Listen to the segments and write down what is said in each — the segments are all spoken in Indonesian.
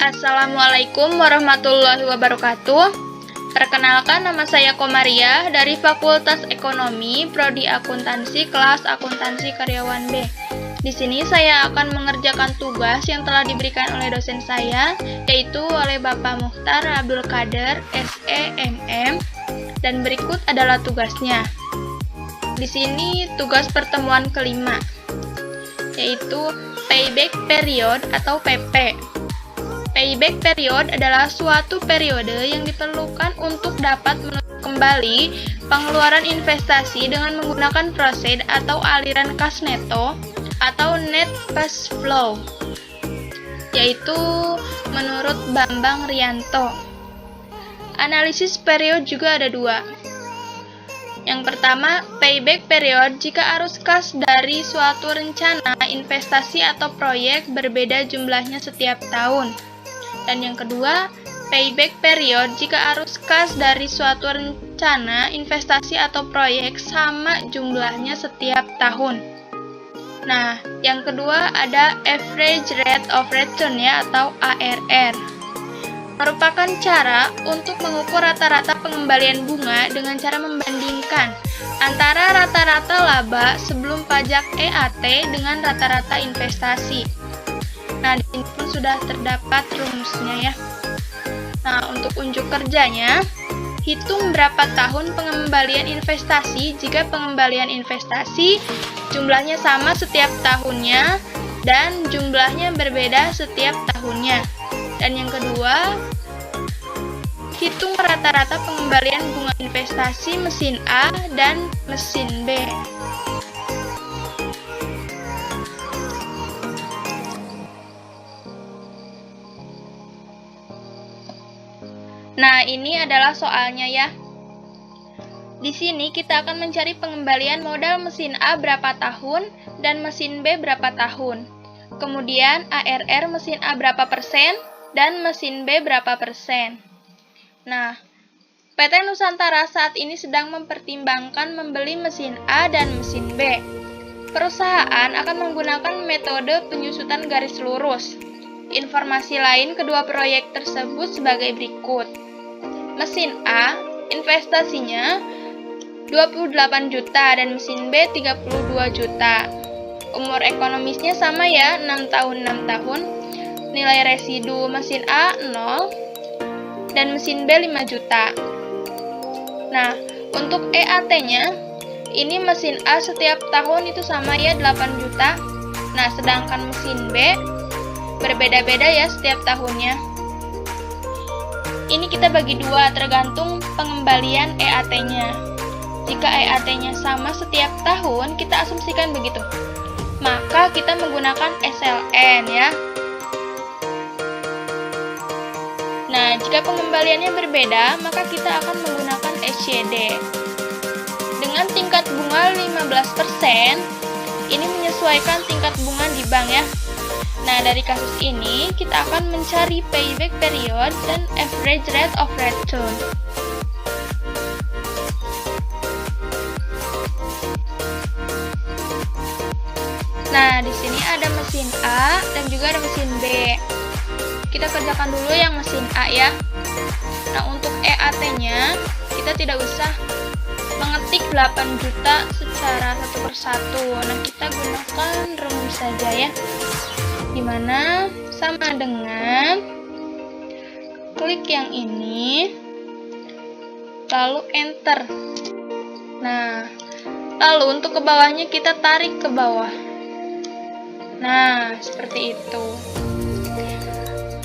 Assalamualaikum warahmatullahi wabarakatuh. Perkenalkan, nama saya Komaria dari Fakultas Ekonomi, Prodi Akuntansi, kelas Akuntansi Karyawan B. Di sini saya akan mengerjakan tugas yang telah diberikan oleh dosen saya, yaitu oleh Bapak Mukhtar Abdul Qadir, SEMM, dan berikut adalah tugasnya. Di sini tugas pertemuan kelima, yaitu payback period atau PP. Payback period adalah suatu periode yang diperlukan untuk dapat menutup kembali pengeluaran investasi dengan menggunakan proseed atau aliran kas neto atau net cash flow, yaitu menurut Bambang Rianto. Analisis period juga ada dua. Yang pertama, payback period jika arus kas dari suatu rencana investasi atau proyek berbeda jumlahnya setiap tahun. Dan yang kedua, payback period jika arus kas dari suatu rencana investasi atau proyek sama jumlahnya setiap tahun. Nah, yang kedua ada average rate of return ya, atau ARR. Merupakan cara untuk mengukur rata-rata pengembalian bunga dengan cara membandingkan antara rata-rata laba sebelum pajak EAT dengan rata-rata investasi. Nah, di sini pun sudah terdapat rumusnya ya. Nah, untuk unjuk kerjanya, hitung berapa tahun pengembalian investasi jika pengembalian investasi jumlahnya sama setiap tahunnya dan jumlahnya berbeda setiap tahunnya. Dan yang kedua, hitung rata-rata pengembalian bunga investasi mesin A dan mesin B. Nah, ini adalah soalnya ya. Di sini kita akan mencari pengembalian modal mesin A berapa tahun dan mesin B berapa tahun. Kemudian ARR mesin A berapa persen dan mesin B berapa persen. Nah, PT Nusantara saat ini sedang mempertimbangkan membeli mesin A dan mesin B. Perusahaan akan menggunakan metode penyusutan garis lurus. Informasi lain kedua proyek tersebut sebagai berikut. Mesin A, investasinya 28 juta dan mesin B 32 juta. Umur ekonomisnya sama ya, 6 tahun 6 tahun. Nilai residu mesin A 0 dan mesin B 5 juta. Nah, untuk EAT-nya, ini mesin A setiap tahun itu sama ya, 8 juta. Nah, sedangkan mesin B berbeda-beda ya setiap tahunnya. Ini kita bagi dua tergantung pengembalian EAT-nya. Jika EAT-nya sama setiap tahun, kita asumsikan begitu. Maka kita menggunakan SLN ya. Nah, jika pengembaliannya berbeda, maka kita akan menggunakan SCD. Dengan tingkat bunga 15%, ini menyesuaikan tingkat bunga di bank ya. Nah, dari kasus ini, kita akan mencari payback period dan average rate of return. Nah, di sini ada mesin A dan juga ada mesin B. Kita kerjakan dulu yang mesin A ya. Nah, untuk EAT-nya, kita tidak usah mengetik 8 juta secara satu persatu. Nah, kita gunakan rumus saja ya. Dimana sama dengan klik yang ini lalu enter. Nah, lalu untuk ke bawahnya kita tarik ke bawah. Nah, seperti itu.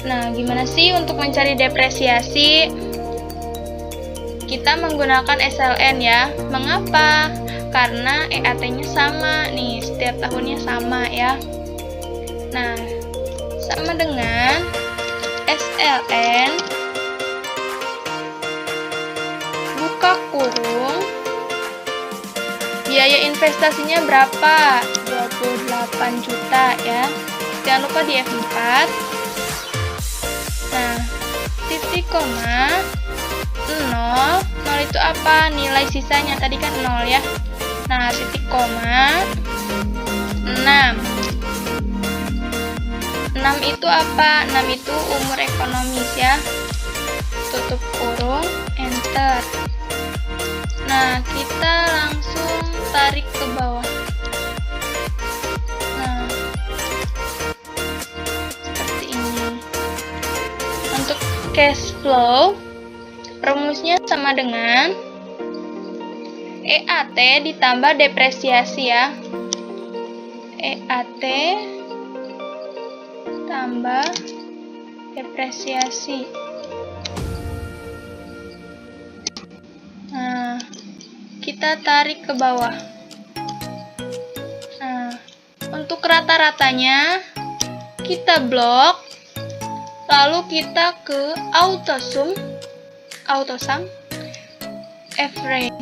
Nah, gimana sih untuk mencari depresiasi? Kita menggunakan SLN ya. Mengapa? Karena EAT-nya sama nih, setiap tahunnya sama ya. Nah, sama dengan SLN buka kurung, biaya investasinya berapa? 28 juta ya. Jangan lupa di F4. Nah, titik koma 0. 0 itu apa? Nilai sisanya tadi kan 0 ya. Nah, titik koma 6. 6 6 itu apa? 6 itu umur ekonomis ya. Tutup kurung, enter. Nah, kita langsung tarik ke bawah. Nah, seperti ini. Untuk cash flow, rumusnya sama dengan EAT ditambah depresiasi ya. EAT tambah depresiasi. Nah, kita tarik ke bawah. Nah, untuk rata-ratanya kita blok, lalu kita ke autosum, average.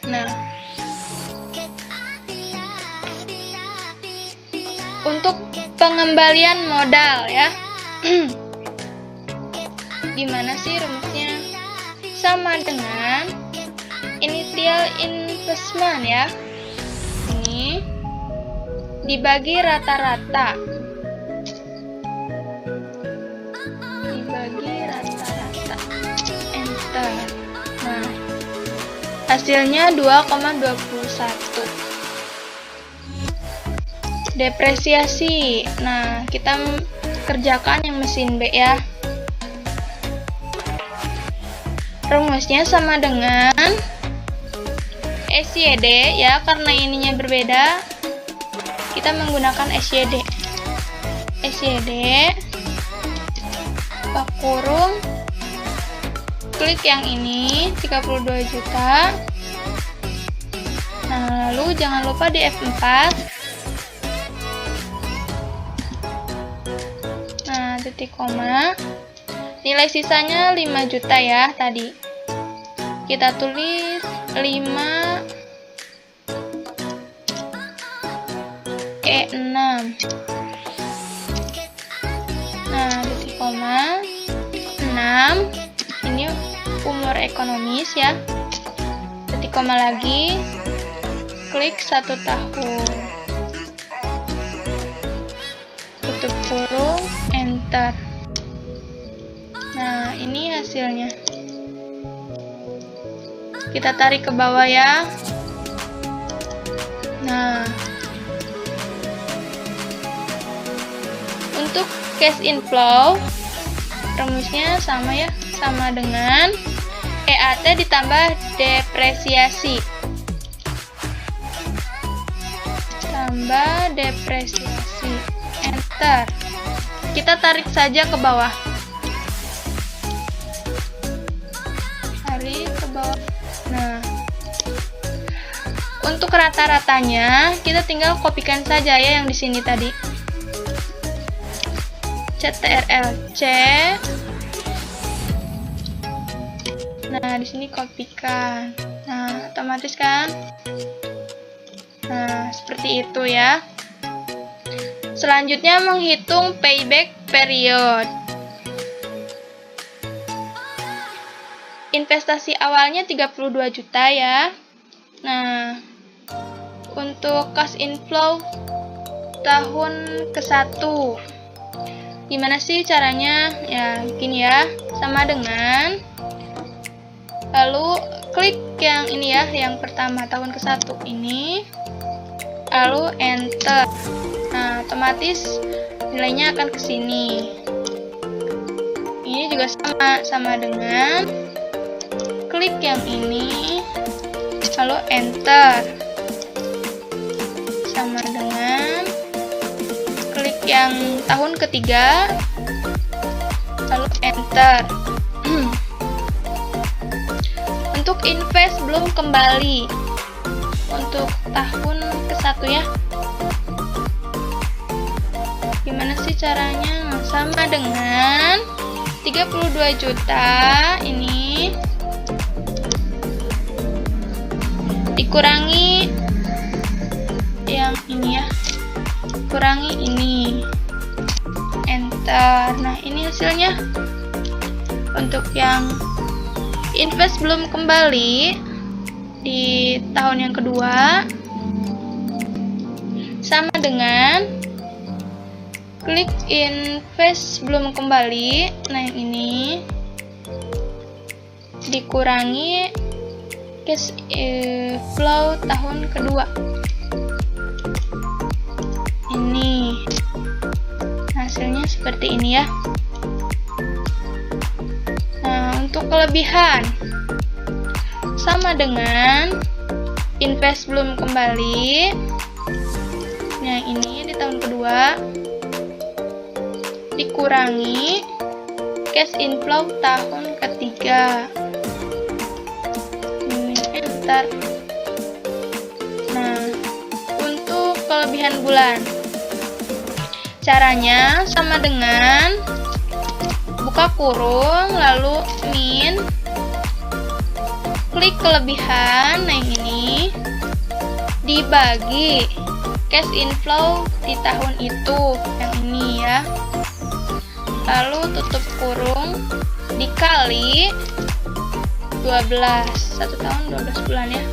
Nah, untuk pengembalian modal ya. Gimana sih rumusnya? Sama dengan initial investment ya. Ini dibagi rata-rata. Dibagi rata-rata. Enter. Nah, hasilnya 2,21. Depresiasi. Nah, kita kerjakan yang mesin B ya. Rumusnya sama dengan SYD ya, karena ininya berbeda. Kita menggunakan SYD. SYD kurung, klik yang ini 32 juta. Nah, lalu jangan lupa di F4. Nah, titik koma. Nilai sisanya 5 juta ya tadi. Kita tulis 5 E6. Nah, titik koma 6. Ini umur ekonomis ya. Titik koma lagi. Klik 1 tahun. Tutup kurung, enter. Nah, ini hasilnya. Kita tarik ke bawah ya. Nah, untuk cash inflow, rumusnya sama ya, sama dengan EAT ditambah depresiasi. Tambah depresiasi. Enter. Kita tarik saja ke bawah. Tarik ke bawah. Nah, untuk rata-ratanya kita tinggal kopikan saja ya yang di sini tadi. CTRL-C. Nah, di sini kopikan. Nah, otomatis kan? Nah, seperti itu ya. Selanjutnya menghitung payback period. Investasi awalnya 32 juta ya. Nah, untuk cash inflow tahun ke-1. Gimana sih caranya? Ya, gini ya. Sama dengan, lalu klik yang ini ya, yang pertama tahun ke-1 ini. Lalu enter. Nah, otomatis nilainya akan ke sini. Ini juga sama dengan klik yang ini, lalu enter. Sama dengan klik yang tahun ketiga, lalu enter. Untuk invest belum kembali untuk tahun ke-1 ya. Gimana sih caranya? Sama dengan 32 juta ini dikurangi yang ini ya, kurangi ini, enter. Nah, ini hasilnya. Untuk yang invest belum kembali di tahun yang kedua, sama dengan Klik invest belum kembali. Nah, yang ini dikurangi cash flow tahun kedua. Ini hasilnya seperti ini ya. Nah, untuk kelebihan sama dengan invest belum kembali. Nah, ini di tahun kedua dikurangi cash inflow tahun ketiga. Enter. Nah, untuk kelebihan bulan, caranya sama dengan buka kurung lalu min, klik kelebihan. Nah, yang ini dibagi cash inflow di tahun itu, yang ini ya, lalu tutup kurung dikali 12, 1 tahun 12 bulan ya.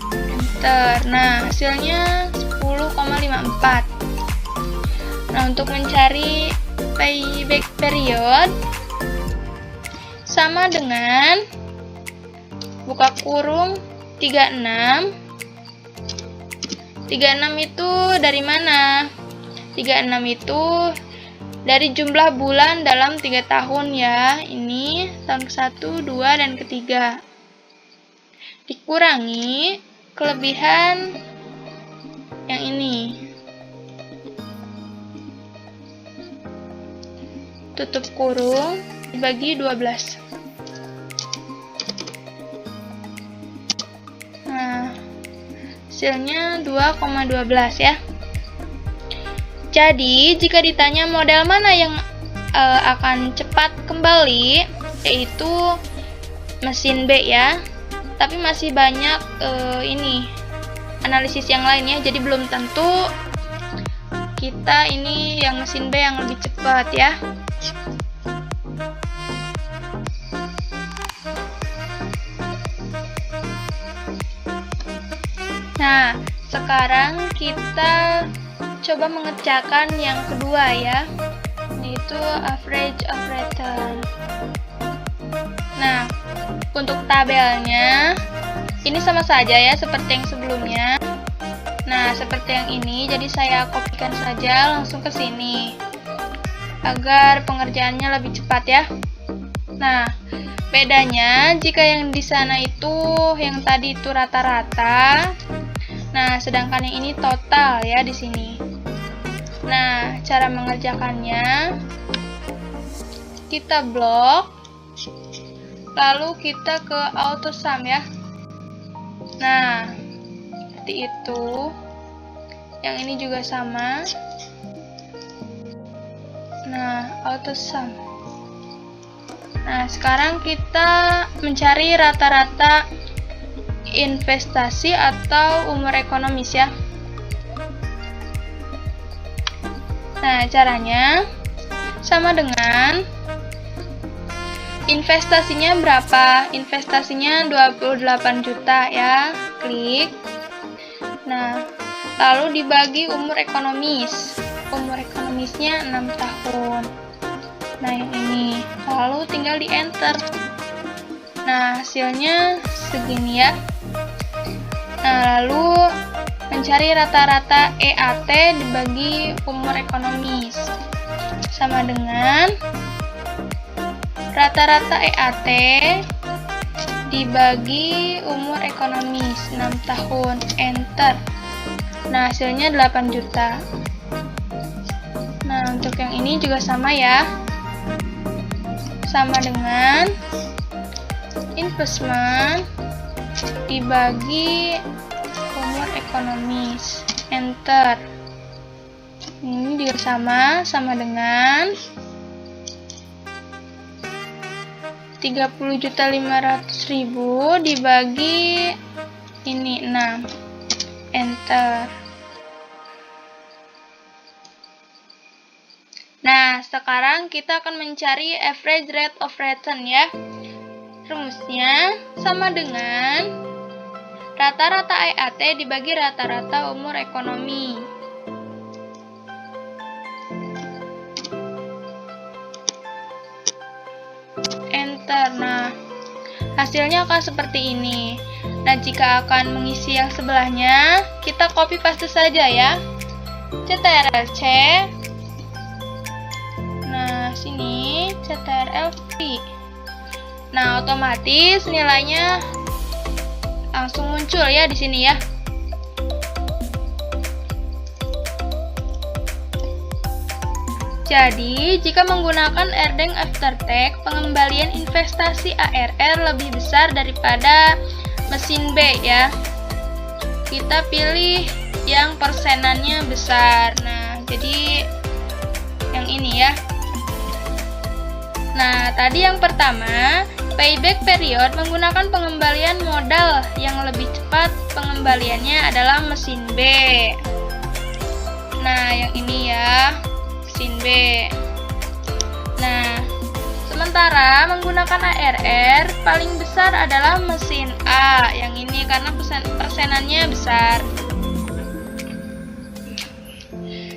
Enter. Nah, hasilnya 10,54. Nah, untuk mencari payback period sama dengan buka kurung 36. 36 itu dari mana? 36 itu dari jumlah bulan dalam 3 tahun ya. Ini tahun ke-1, 2, dan ketiga. Dikurangi kelebihan yang ini. Tutup kurung dibagi 12. Nah, hasilnya 2,12 ya. Jadi, jika ditanya model mana yang akan cepat kembali, yaitu mesin B ya. Tapi masih banyak ini analisis yang lain ya. Jadi belum tentu kita ini yang mesin B yang lebih cepat ya. Nah, sekarang kita coba mengerjakan yang kedua ya, yaitu average of return. Nah, untuk tabelnya ini sama saja ya seperti yang sebelumnya. Nah, seperti yang ini, jadi saya kopikan saja langsung ke sini agar pengerjaannya lebih cepat ya. Nah, bedanya jika yang di sana itu yang tadi itu rata-rata. Nah, sedangkan yang ini total ya di sini. Nah, cara mengerjakannya, kita blok, lalu kita ke auto sum ya. Nah, seperti itu. Yang ini juga sama. Nah, auto sum. Nah, sekarang kita mencari rata-rata investasi atau umur ekonomis ya. Nah, caranya sama dengan investasinya berapa? Investasinya 28 juta ya. Klik. Nah, lalu dibagi umur ekonomis. Umur ekonomisnya 6 tahun. Nah, yang ini. Lalu tinggal di enter. Nah, hasilnya segini ya. Nah, lalu mencari rata-rata EAT dibagi umur ekonomis. Sama dengan rata-rata EAT dibagi umur ekonomis 6 tahun. Enter. Nah, hasilnya 8 juta. Nah, untuk yang ini juga sama ya. Sama dengan investment dibagi umur ekonomis. Enter. Ini juga sama dengan 30.500.000 dibagi ini 6. Enter. Nah, sekarang kita akan mencari average rate of return ya. Rumusnya sama dengan rata-rata EAT dibagi rata-rata umur ekonomi. Hasilnya akan seperti ini. Nah, jika akan mengisi yang sebelahnya, kita copy paste saja ya. CTRL-C. Nah, sini CTRL-V. Nah, otomatis nilainya langsung muncul ya di sini ya. Jadi, jika menggunakan Erdős Aftertax, pengembalian investasi ARR lebih besar daripada mesin B ya. Kita pilih yang persenannya besar. Nah, jadi yang ini ya. Nah, tadi yang pertama, payback period menggunakan pengembalian modal yang lebih cepat. Pengembaliannya adalah mesin B. Nah, yang ini ya. Mesin B. Nah, sementara menggunakan ARR paling besar adalah mesin A, yang ini karena persenannya besar.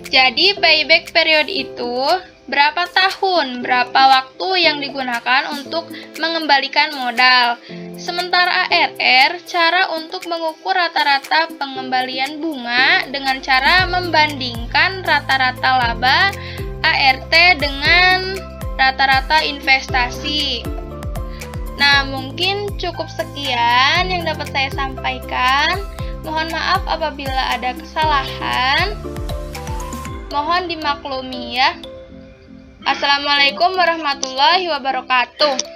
Jadi payback period itu berapa tahun, berapa waktu yang digunakan untuk mengembalikan modal. Sementara ARR, cara untuk mengukur rata-rata pengembalian bunga dengan cara membandingkan rata-rata laba ART dengan rata-rata investasi. Nah, mungkin cukup sekian yang dapat saya sampaikan. Mohon maaf apabila ada kesalahan. Mohon dimaklumi ya. Assalamualaikum warahmatullahi wabarakatuh.